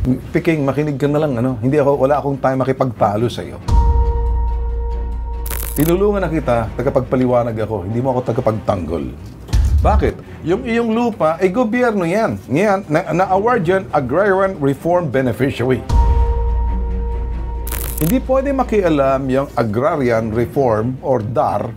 Piking, makinig ka na lang, ano? Wala akong time makipagtalo sa iyo. Tinulungan na kita, tagapagpaliwanag ako, hindi mo ako tagapagtanggol. Bakit? Yung iyong lupa ay gobyerno yan. Ngayon, na-award yan Agrarian Reform Beneficiary. Hindi pwede makialam yung Agrarian Reform or DAR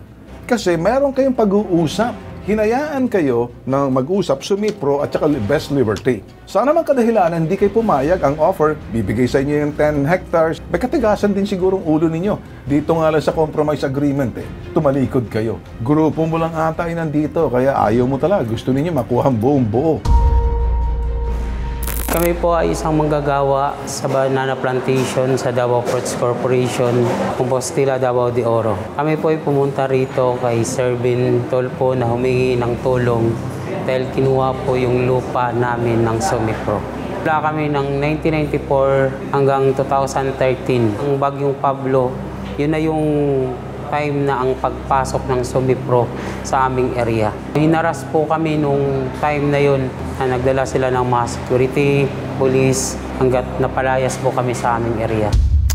kasi meron kayong pag-uusap. Hinayaan kayo ng mag-usap, Sumipro at saka Best Liberty. Sa naman kadahilanan, hindi kayo pumayag ang offer, bibigay sa inyo yung 10 hectares. May katigasan din sigurong ulo ninyo. Dito nga lang sa compromise agreement tumalikod kayo. Grupo mo lang ata ay nandito, kaya ayaw mo talaga. Gusto ninyo makuha ang buong buo. Kami po ay isang manggagawa sa banana plantation sa Davao Fruits Corporation, Compostela, Davao de Oro. Kami po ay pumunta rito kay Sir Bin Tolpo na humingi ng tulong dahil kinuha po yung lupa namin ng Sumipro. Wala kami ng 1994 hanggang 2013. Ang Bagyong Pablo, yun na yung time na ang pagpasok ng Sumipro sa aming area. Hinaras po kami nung time na yun na nagdala sila ng mga security, police, hanggat napalayas po kami sa aming area.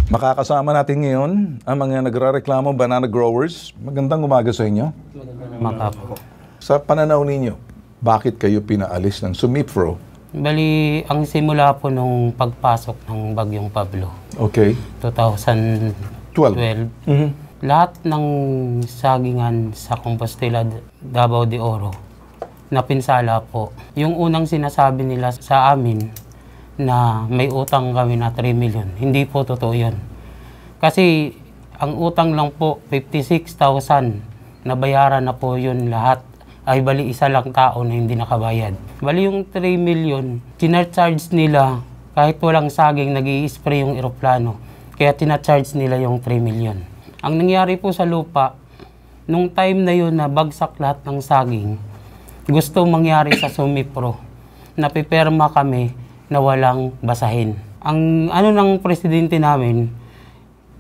Makakasama natin ngayon ang mga nagrareklamo banana growers. Magandang umaga sa inyo. Makapo. Sa pananaw ninyo, bakit kayo pinaalis ng Sumipro? Bali, ang simula po nung pagpasok ng Bagyong Pablo. Okay. 2012. Lahat ng sagingan sa Compostela, Davao de Oro, napinsala po. Yung unang sinasabi nila sa amin na may utang kami na 3 million, hindi po totoo yun. Kasi ang utang lang po, 56,000, nabayaran na po yun lahat. Ay bali isa lang tao na hindi nakabayad. Bali yung 3 million, tinarcharge nila kahit walang saging, nag-i-spray yung eroplano. Kaya tinarcharge nila yung 3 million. Ang nangyari po sa lupa, nung time na yun na bagsak lahat ng saging, gusto mangyari sa Sumipro, napiperma kami na walang basahin. Ang ano ng presidente namin,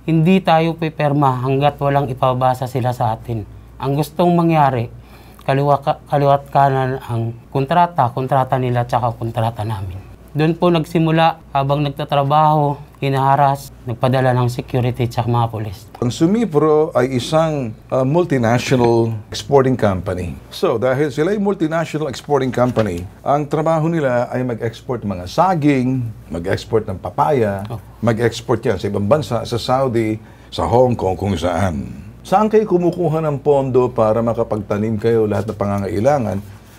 hindi tayo piperma hanggat walang ipabasa sila sa atin. Ang gustong mangyari, kaliwat kanan ang kontrata nila tsaka kontrata namin. Doon po nagsimula, habang nagtatrabaho, hinaharas, nagpadala ng security tsaka mga polis. Ang Sumipro ay isang multinational exporting company. So, dahil sila ay multinational exporting company, ang trabaho nila ay mag-export mga saging, mag-export ng papaya, mag-export yan sa ibang bansa, sa Saudi, sa Hong Kong, kung saan. Saan kayo kumukuha ng pondo para makapagtanim kayo lahat ng pangangailangan?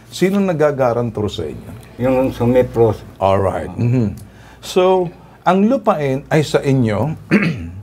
Sino nagagarantor sa inyo? Yung Sumipro. Alright. So, ang lupain ay sa inyo,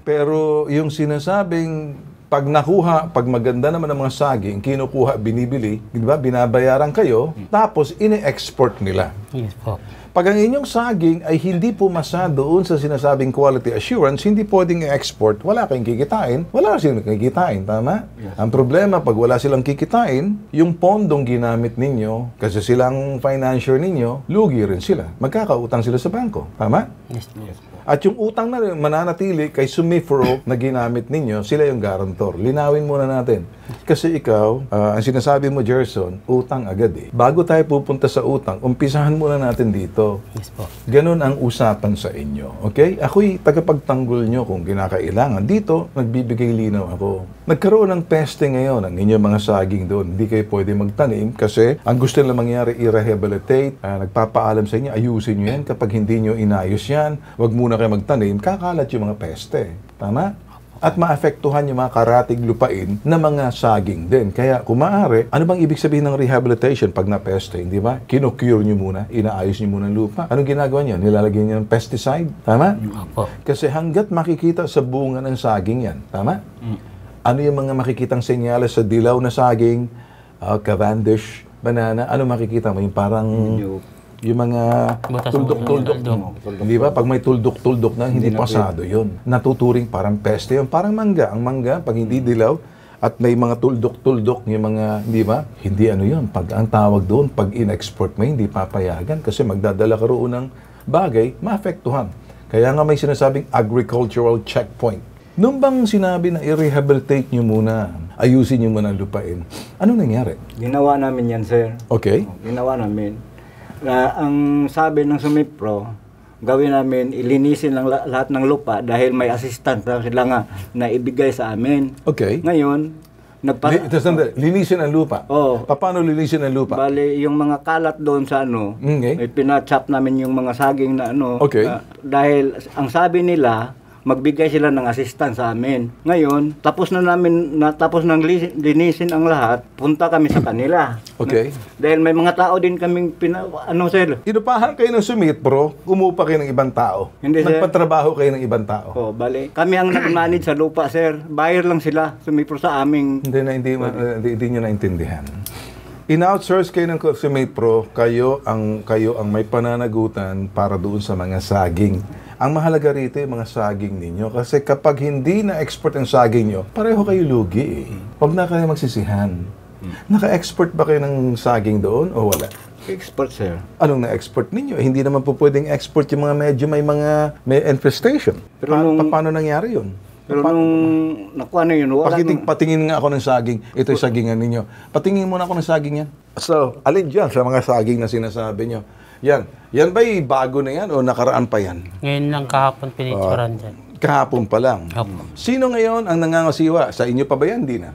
pero yung sinasabing pag nakuha, pag maganda naman ang mga saging, kinukuha, binibili, di ba? Binabayaran kayo, tapos ini-export nila. Yes po. Pag ang inyong saging ay hindi pumasa doon sa sinasabing quality assurance, hindi pwedeng i-export, wala kayong kikitain, wala silang kikitain, tama? Yes. Ang problema, pag wala silang kikitain, yung pondong ginamit ninyo, kasi silang financier ninyo, lugi rin sila. Magkakautang sila sa bangko, tama? Yes, yes. At yung utang na rin, mananatili kay Sumipro na ginamit ninyo, sila yung garantor. Linawin muna natin. Kasi ikaw, ang sinasabi mo, Gerson, utang agad eh. Bago tayo pupunta sa utang, umpisahan muna natin dito. Yes po. Ganun ang usapan sa inyo. Okay? Ako'y tagapagtanggol nyo kung kinakailangan. Dito, nagbibigay linaw ako. Nagkaroon ng peste ngayon ang inyong mga saging doon. Hindi kayo pwede magtanim kasi ang gusto nila mangyari, i-rehabilitate. Nagpapaalam sa inyo, ayusin nyo yan. Kapag hindi nyo inayos yan, wag muna kayo magtanim, kakalat yung mga peste. Tama? At maapektuhan yung mga karatig lupain na mga saging din. Kaya kung maaari, ano bang ibig sabihin ng rehabilitation pag napeste? Hindi ba? Kinocure nyo muna, inaayos nyo muna ang lupa. Anong ginagawa nyo? Nilalagyan nyo ng pesticide. Tama? Opo. Kasi hanggat makikita sa bunga ng saging yan. Tama? Ano yung mga makikitang senyales sa dilaw na saging, Cavendish, banana? Ano makikita mo? Yung parang yung mga tuldok-tuldok. Hindi ba? Pag may tuldok-tuldok na, hindi pasado yun. Natuturing parang peste yun. Parang mangga. Ang mangga, pag hindi dilaw, at may mga tuldok-tuldok, yung mga, hindi ba? Hindi ano yun. Pag ang tawag doon, pag in-export mo, hindi papayagan. Kasi magdadala ka roon ng bagay, maapektuhan. Kaya nga may sinasabing agricultural checkpoint. Nung bang sinabi na i-rehabilitate nyo muna, ayusin nyo muna ang lupain, anong nangyari? Ginawa namin yan, sir. Okay. Ginawa namin. Ang sabi ng Sumipro, gawin namin, ilinisin lang lahat ng lupa dahil may assistant na sila nga na ibigay sa amin. Okay. Ngayon, Linisin ang lupa? Oo. Paano linisin ang lupa? Bali, yung mga kalat doon sa Okay. pinachop namin yung mga saging na Okay. dahil ang sabi nila, magbigay sila ng assistant sa amin. Ngayon, tapos nang linisin ang lahat, punta kami sa kanila. Okay. Dahil may mga tao din kaming sir. Inupahan kayo ng Sumitpro, umupa kayo ng ibang tao. Hindi, sir. Nagpatrabaho kayo ng ibang tao. Oh, bali. Kami ang nag-manage sa lupa, sir. Buyer lang sila. Sumipro sa aming... Hindi nyo naintindihan. In-outsource kayo ng Sumitpro, kayo ang may pananagutan para doon sa mga saging. Ang mahalaga rito yung mga saging ninyo. Kasi kapag hindi na-export ang saging nyo, pareho kayo lugi eh. Huwag na kayo magsisihan. Naka-export ba kayo ng saging doon o wala? Export, sir. Anong na-export ninyo? Hindi naman po pwedeng export yung mga medyo may infestation. Pero paano nangyari yun? Pero nung nakuha na yun, patingin nga ako ng saging. Ito yung sagingan ninyo. Patingin muna ako ng saging yan. So, alin dyan sa mga saging na sinasabi nyo? Yan. Yan ba'y bago na yan o nakaraan pa yan? Ngayon lang kahapon pinituran dyan. Kahapon pa lang. Opo. Sino ngayon ang nangangasiwa? Sa inyo pa ba yan? Hindi na.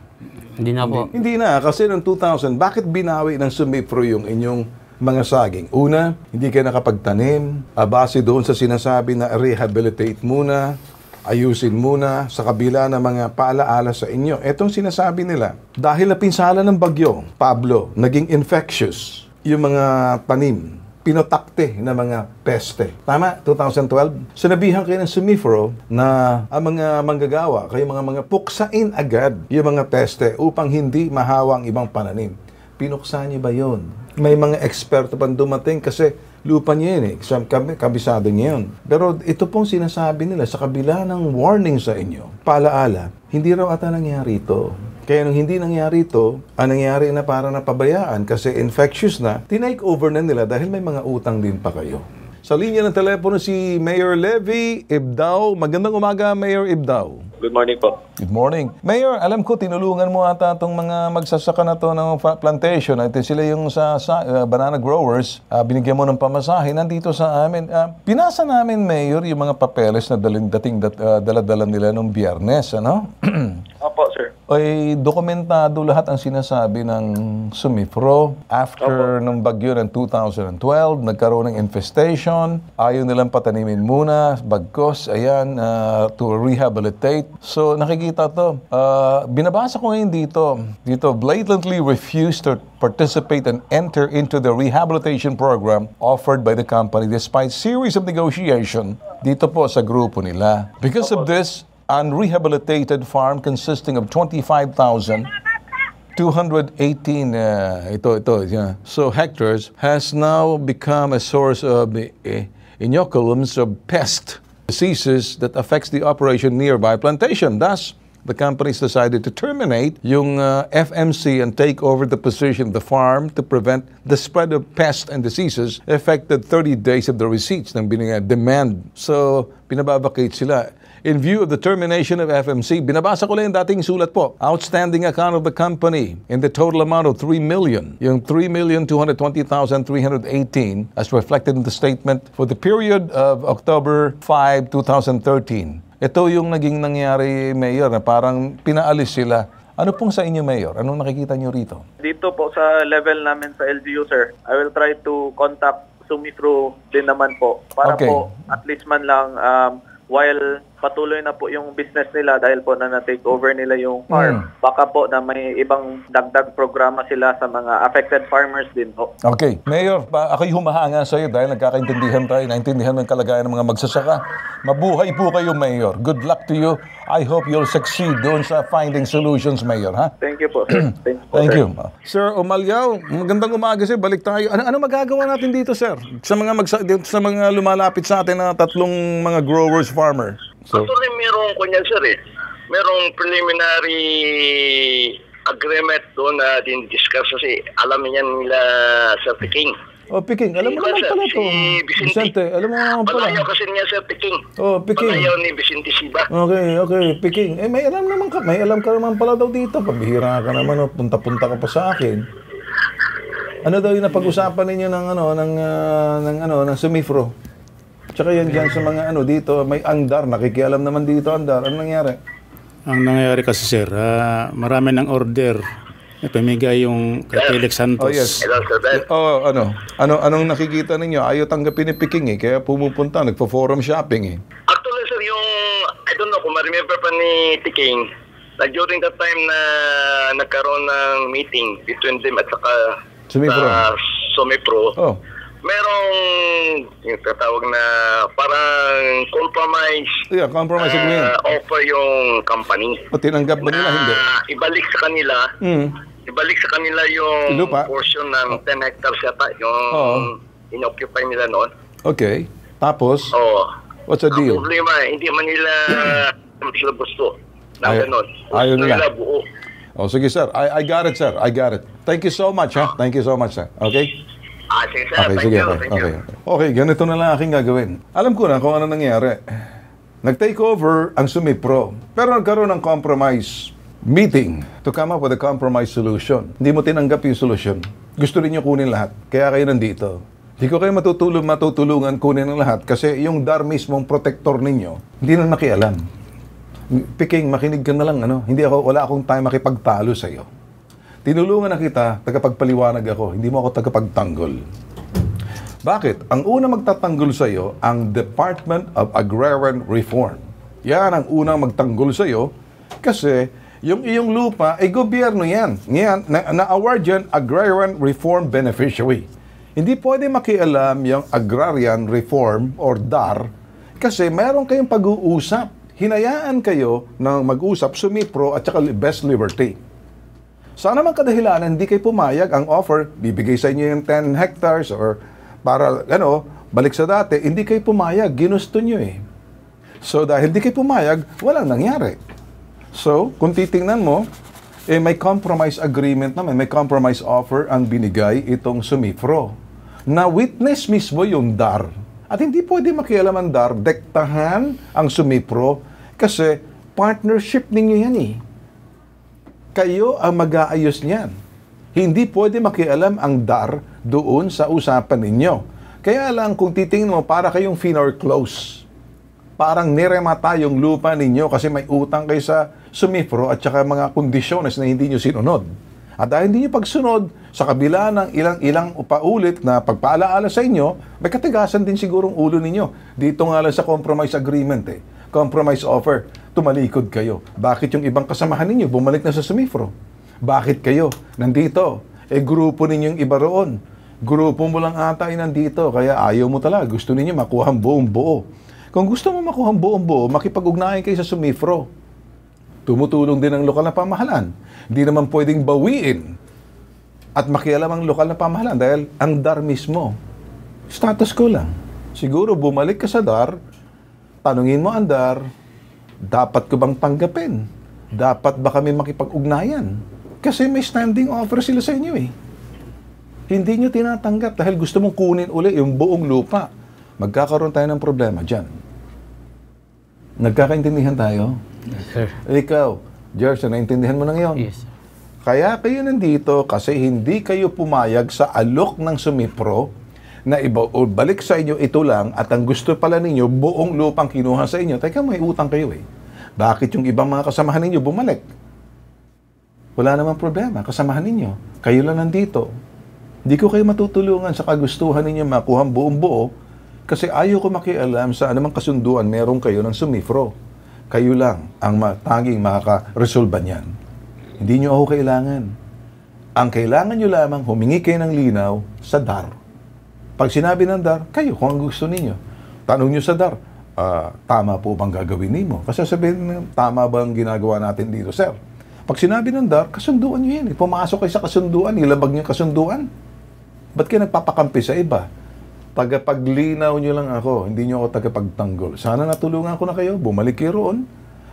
Hindi na po. Hindi na. Kasi noong 2000, bakit binawi ng Sumipro yung inyong mga saging? Una, hindi kayo nakapagtanim. Base doon sa sinasabi na rehabilitate muna, ayusin muna sa kabila ng mga paalaala sa inyo. Etong sinasabi nila, dahil napinsala ng bagyo, Pablo, naging infectious yung mga tanim, pinotakte na mga peste. Tama? 2012? Sinabihan kayo ng Sumifro na ang mga manggagawa, kayo mga puksain agad yung mga peste upang hindi mahawa ang ibang pananim. Pinuksan niyo ba yun? May mga eksperto pang dumating kasi lupa niya yun eh. Kabisado niya yun. Pero ito pong sinasabi nila sa kabila ng warning sa inyo, paalaala, hindi raw ata nangyari ito. Kaya nung hindi nangyari ito, ang nangyari na para napabayaan kasi infectious na, tinake over na nila dahil may mga utang din pa kayo. Sa linya ng telepono si Mayor Levy Ibdao. Magandang umaga, Mayor Ibdao. Good morning po. Good morning. Mayor, alam ko, tinulungan mo ata itong mga magsasaka na to ng plantation. Ito sila yung sa banana growers. Binigyan mo ng pamasahe. Nandito sa amin. Pinasa namin, Mayor, yung mga papeles na dala-dala nila nung Biyernes. Ano? Opo, sir. Ay dokumentado lahat ang sinasabi ng Sumifro. After ng bagyo ng 2012, nagkaroon ng infestation. Ayaw nilang patanimin muna. Bagkos, ayan, to rehabilitate. So, nakikita to. Binabasa ko ngayon dito, blatantly refused to participate and enter into the rehabilitation program offered by the company despite series of negotiation dito po sa grupo nila. Because of this, unrehabilitated farm consisting of 25,218 so hectares has now become a source of inoculums of pest diseases that affects the operation nearby plantation. Thus, the companies decided to terminate yung FMC and take over the position of the farm to prevent the spread of pests and diseases affected 30 days of the receipts ng demand. So, pinababakate sila. In view of the termination of FMC, binabasa ko lang yung dating sulat po. Outstanding account of the company in the total amount of 3 million. Yung 3,220,318 as reflected in the statement for the period of October 5, 2013. Ito yung naging nangyari, Mayor, na parang pinaalis sila. Ano pong sa inyo, Mayor? Anong nakikita nyo rito? Dito po sa level namin sa LGU, sir, I will try to contact Sumifro din naman po. Para po, at least man lang, while patuloy na po yung business nila dahil po na na-take over nila yung farm. Baka po na may ibang dagdag programa sila sa mga affected farmers din po. Okay. Mayor, ako'y humahanga sa iyo dahil nagkakaintindihan tayo, naintindihan ng kalagayan ng mga magsasaka. Mabuhay po kayo, Mayor. Good luck to you. I hope you'll succeed doon sa finding solutions, Mayor. Ha? Thank you po, sir. Thank you. Sir Omalyaw, magandang umaga, sir. Balik tayo. Ano magagawa natin dito, sir? Sa mga lumalapit sa atin na tatlong mga growers, farmer. So, actually, merong kunyan, sir, merong preliminary agreement doon na din-discuss kasi alam niyan nila sa Peking. Oh, Peking. Alam mo naman pala ito. Vicente, alam mo naman pala. Palayaw kasi niya sa Peking. Oh, Peking. Palayaw ni Vicente Siba. Okay, Peking. May alam ka naman pala daw dito. Pabihira ka naman, punta-punta ka pa sa akin. Ano daw yung napag-usapan ninyo ng Sumifro? Tsaka yan dyan sa mga ano dito, may andar, nakikialam naman dito andar. Ano nangyari? Ang nangyayari kasi sir, marami ng order na pamigay yung kay Felix Santos. Oh, yes. Hello, Sir Ben. Oh, anong nakikita ninyo? Ayaw tanggapin ni Peking kaya pumupunta, nagpo-forum shopping Actually, sir, yung, I don't know kung ma-remember pa ni Tiking, na during that time na nagkaroon ng meeting between them at saka Sumipro. sa Sumipro, Oh. merong yung tatawag na parang compromise Yeah, compromise agreement. offer yung company. O tinanggap ba nila? Hindi. Ibalik sa kanila, ibalik sa kanila yung Lupa? portion ng 10 hectares yata, yung Oo. inoccupy nila noon. Okay. Tapos, Oo. what's the Ang deal? problema, hindi man nila sila gusto na Ayaw- ganon. ayaw Gusto nila. nila buo. Oh, sige sir. I got it, sir. I got it. Thank you so much, ha? Thank you so much, sir. Okay? Sige sir, Okay, thank sige. you. Okay, Thank you. okay. Okay, ganito na lang aking gagawin. Alam ko na kung ano nangyari. Nag-take over ang Sumipro. Pero nagkaroon ng compromise meeting to come up with a compromise solution. Hindi mo tinanggap yung solution. Gusto rin nyo kunin lahat. Kaya kayo nandito. Hindi ko kayo matutulungan kunin ang lahat kasi yung DAR mismong protector ninyo, hindi na nakialam. Peking, makinig ka na lang, ano? Wala akong time makipagtalo sa iyo. Tinulungan na kita, tagapagpaliwanag ako, hindi mo ako tagapagtanggol. Bakit? Ang una magtatanggol sa iyo, ang Department of Agrarian Reform. Yan ang unang magtanggol sa iyo kasi yung iyong lupa ay gobyerno yan. Ngayon, na-award yan Agrarian Reform Beneficiary. Hindi pwede makialam yung Agrarian Reform or DAR kasi meron kayong pag-uusap. Hinayaan kayo ng mag-usap, Sumipro at saka Best Liberty. Sana man kadahilanan, hindi kayo pumayag ang offer, bibigay sa inyo yung 10 hectares or para, balik sa dati, hindi kayo pumayag, ginusto nyo eh. So, dahil hindi kayo pumayag, walang nangyari. So, kung titingnan mo, may compromise agreement naman, may compromise offer ang binigay itong Sumipro. Na witness mismo yung DAR. At hindi pwede makialam ang DAR, dektahan ang Sumipro kasi partnership ninyo yan eh. Kayo ang mag-aayos niyan. Hindi pwede makialam ang DAR doon sa usapan ninyo. Kaya lang kung titingnan mo, para kayong finor close. Parang niremata yung lupa ninyo kasi may utang kayo sa Sumipro at saka mga kondisyones na hindi nyo sinunod. At dahil hindi nyo pagsunod, sa kabila ng ilang paulit na pagpaalaala sa inyo, may katigasan din sigurong ulo ninyo. Dito nga lang sa compromise agreement compromise offer, tumalikod kayo. Bakit yung ibang kasamahan ninyo bumalik na sa Sumipro? Bakit kayo nandito? Grupo ninyong iba roon. Grupo mo lang ata ay nandito, kaya ayaw mo talaga. Gusto ninyo makuha ang buong buo. Kung gusto mo makuha ang buong buo, makipag-ugnayan kayo sa Sumipro. Tumutulong din ang lokal na pamahalaan. Hindi naman pwedeng bawiin at makialam ang lokal na pamahalaan dahil ang DAR mismo, status quo lang. Siguro bumalik ka sa DAR, tanungin mo ang DAR, dapat ko bang tanggapin? Dapat ba kami makipag-ugnayan? Kasi may standing offer sila sa inyo eh. Hindi nyo tinatanggap dahil gusto mong kunin uli yung buong lupa. Magkakaroon tayo ng problema dyan. Nagkakaintindihan tayo? Yes, sir. Ikaw, Jerson, naintindihan mo na ngayon? Yes, sir. Kaya kayo nandito kasi hindi kayo pumayag sa alok ng Sumipro na balik sa inyo ito lang at ang gusto pala ninyo, buong lupang kinuha sa inyo. Teka, may utang kayo eh. Bakit yung ibang mga kasamahan ninyo bumalik? Wala namang problema, kasamahan ninyo. Kayo lang nandito. Hindi ko kayo matutulungan sa kagustuhan ninyo makuha ang buong buo kasi ayaw ko makialam sa anumang kasunduan meron kayo ng Sumipro. Kayo lang ang tanging makaka-resolve niyan. Hindi nyo ako kailangan. Ang kailangan nyo lamang, humingi kayo ng linaw sa DAR. Pag sinabi ng DAR, kayo kung ang gusto ninyo. Tanong nyo sa DAR, tama po bang gagawin nimo? Kasi sabihin, tama ba ang ginagawa natin dito, sir? Pag sinabi ng DAR, kasunduan nyo yan. Pumasok kayo sa kasunduan, nilabag nyo kasunduan. Ba't kayo nagpapakampi sa iba? Tagapaglinaw nyo lang ako, hindi nyo ako tagapagtanggol. Sana natulungan ko na kayo, bumalik kayo roon,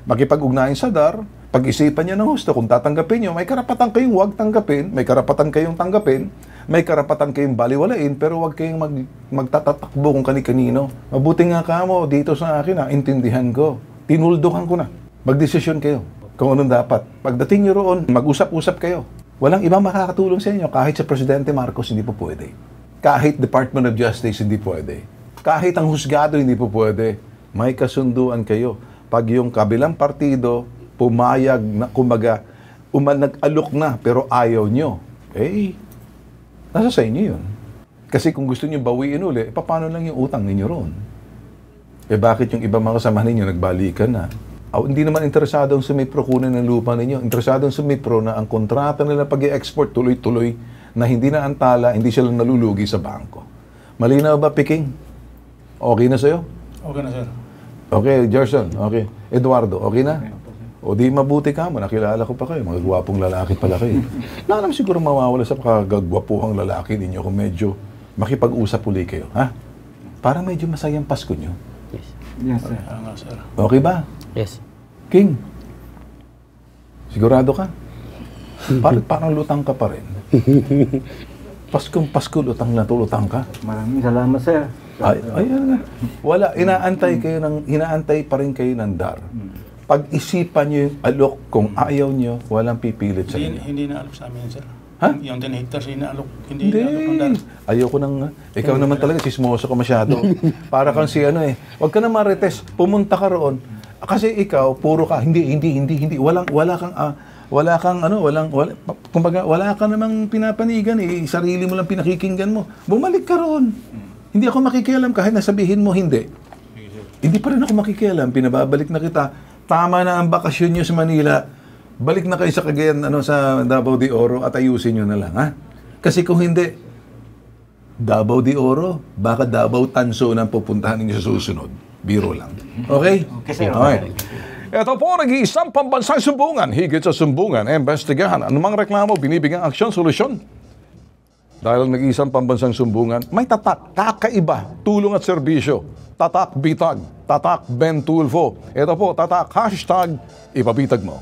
makipag-ugnayan sa DAR, pag-isipan nyo ng gusto, kung tatanggapin nyo, may karapatan kayong huwag tanggapin, may karapatan kayong tanggapin, may karapatan kayong baliwalain, pero huwag kayong magtatatakbo kung kani-kanino. Mabuti nga ka mo dito sa akin, intindihan ko. Tinuldukan ko na. Magdesisyon kayo kung anong dapat. Pagdating nyo roon, mag-usap-usap kayo. Walang ibang makakatulong sa inyo. Kahit sa Presidente Marcos, hindi po pwede. Kahit Department of Justice, hindi pwede. Kahit ang husgado hindi po pwede. May kasunduan kayo. Pag yung kabilang partido pumayag na, kumbaga, nag-alok na pero ayaw nyo, nasa sa inyo yun. Kasi kung gusto nyo bawiin uli, paano lang yung utang ninyo ron? Bakit yung ibang mga kasama ninyo nagbalikan na? Hindi naman interesadong sumipro kunin ng lupa ninyo. Interesadong sumipro na ang kontrata nila pag-i-export tuloy-tuloy na hindi na antala, hindi sila nalulugi sa bangko. Malinaw ba, Piking? Okay na sa'yo? Okay na, sir. Okay, Gerson. Okay. Eduardo, okay na? O di mabuti ka mo, nakilala ko pa kayo. Mga gwapong lalaki pala kayo. Na naman siguro mawawala sa kagagwapuhang lalaki ninyo kung medyo makipag-usap uli kayo. Ha? Para medyo masayang Pasko nyo. Yes, sir. Sir. Okay ba? Yes. King, sigurado ka? Parang lutang ka pa rin. Paskong Pasko, lutang na lutang ka. Maraming salamat, sir. Ayan nga. Wala, inaantay pa rin kayo ng DAR. Pag-isipan nyo yung alok, kung ayaw nyo, walang pipilit sa inyo. Hindi na alok sa amin, sir. Ha? Yung 10 hectares, inaalok. Hindi inaalok ng DAR. Ayoko nang, ikaw naman talaga, sismoso ka masyado. Para kang si ano Huwag ka na marites, pumunta ka roon. Kasi ikaw, puro ka, hindi. Wala ka namang pinapanigan sarili mo lang pinakikinggan mo. Bumalik ka roon. Hindi ako makikialam kahit nasabihin mo hindi. Hindi pa rin ako makikialam, pinababalik na kita. Tama na ang bakasyon nyo sa Manila. Balik na kayo sa Cagayan, sa Davao de Oro at ayusin nyo na lang, ha? Kasi kung hindi, Davao de Oro, baka Davao Tanso na pupuntahan ninyo sa susunod. Biro lang. Okay? Okay, sir. Okay. Ito po, nag-iisang pambansang sumbungan. Higit sa sumbungan, investigahan. Anumang reklamo, binibigyan aksyon, solusyon. Dahil nag-iisang pambansang sumbungan, may tatak, kakaiba, tulong at serbisyo. Tatak Bitag, Tatak Ben Tulfo. Ito po, tatak, #Ipabitag mo.